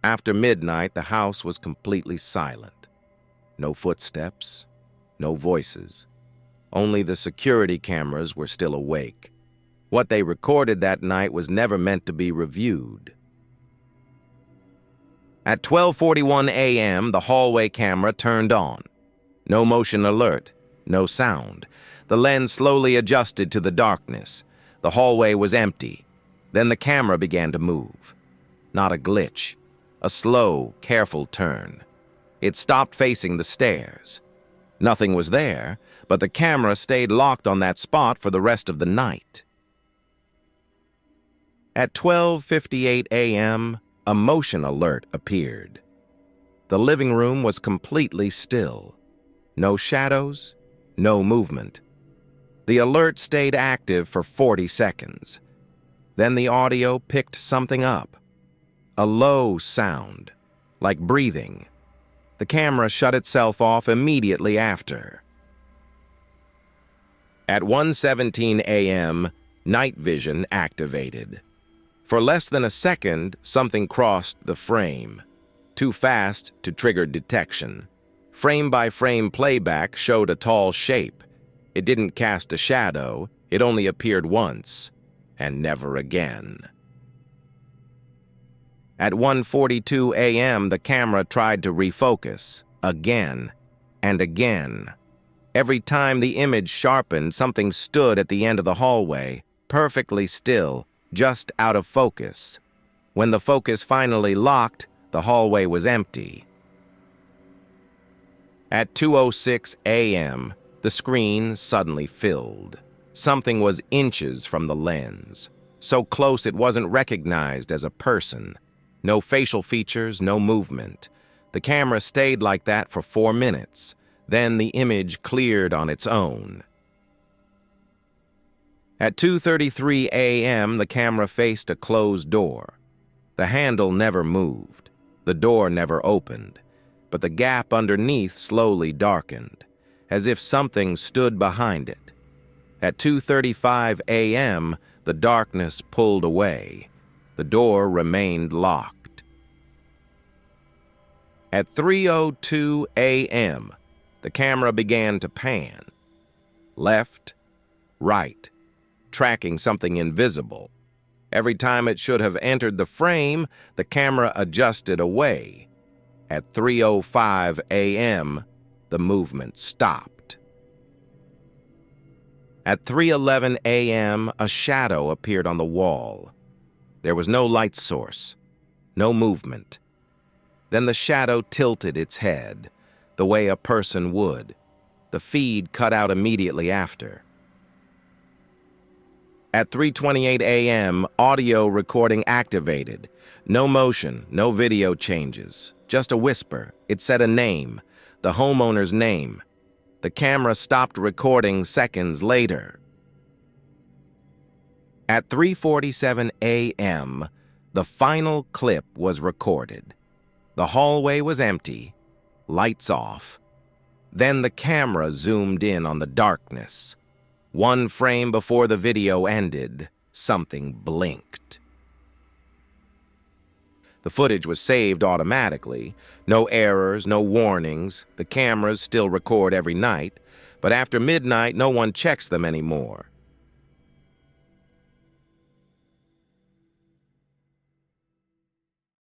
After midnight, the house was completely silent. No footsteps, no voices. Only the security cameras were still awake. What they recorded that night was never meant to be reviewed. At 12:41 a.m., the hallway camera turned on. No motion alert, no sound. The lens slowly adjusted to the darkness. The hallway was empty. Then the camera began to move. Not a glitch, a slow, careful turn. It stopped facing the stairs. Nothing was there, but the camera stayed locked on that spot for the rest of the night. At 12:58 a.m., a motion alert appeared. The living room was completely still. No shadows, no movement. The alert stayed active for 40 seconds. Then the audio picked something up. A low sound, like breathing. The camera shut itself off immediately after. At 1:17 a.m., night vision activated. For less than a second, something crossed the frame. Too fast to trigger detection. Frame-by-frame playback showed a tall shape. It didn't cast a shadow, it only appeared once, and never again. At 1:42 a.m., the camera tried to refocus, again and again. Every time the image sharpened, something stood at the end of the hallway, perfectly still, just out of focus. When the focus finally locked, the hallway was empty. At 2:06 a.m., the screen suddenly filled. Something was inches from the lens, so close it wasn't recognized as a person. No facial features, no movement. The camera stayed like that for 4 minutes. Then the image cleared on its own. At 2:33 a.m., the camera faced a closed door. The handle never moved. The door never opened. But the gap underneath slowly darkened, as if something stood behind it. At 2:35 a.m., the darkness pulled away. The door remained locked. At 3:02 a.m., the camera began to pan. Left, right, tracking something invisible. Every time it should have entered the frame, the camera adjusted away. At 3:05 a.m., the movement stopped. At 3:11 a.m., a shadow appeared on the wall. There was no light source, no movement. Then the shadow tilted its head, the way a person would. The feed cut out immediately after. At 3:28 a.m., audio recording activated. No motion, no video changes. Just a whisper. It said a name, the homeowner's name. The camera stopped recording seconds later. At 3:47 a.m., the final clip was recorded. The hallway was empty, lights off. Then the camera zoomed in on the darkness. One frame before the video ended, something blinked. The footage was saved automatically. No errors, no warnings. The cameras still record every night, but after midnight, no one checks them anymore.